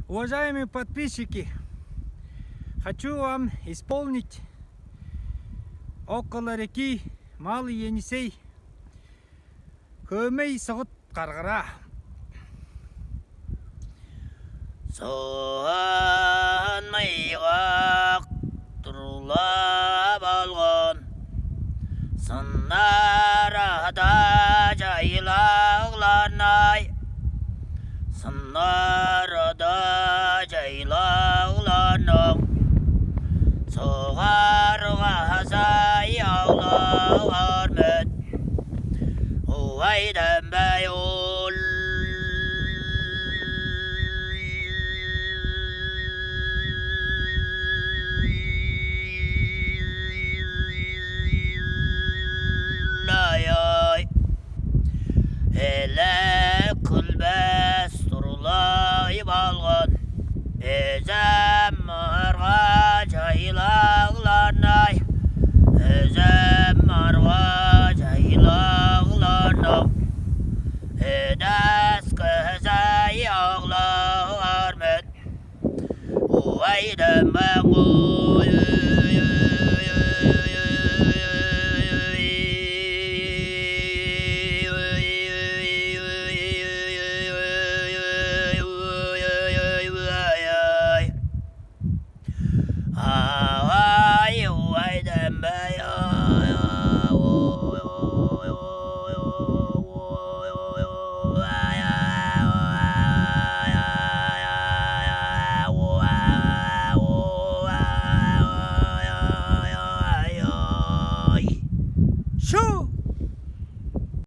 Уважаемые подписчики, хочу вам исполнить около реки Малый Енисей Көмей Сығыт Қарғара. Соған майғақ тұрулап алған сынарада жайлағларнай, сынарада жайлағларның соғарға сай аулағармын уайдан бай ол Hele külbes turulayıp alğan Ezem marğa caylağlarnay Ezem marğa caylağlarnay Edes kızay ağlarmın Uaydım ben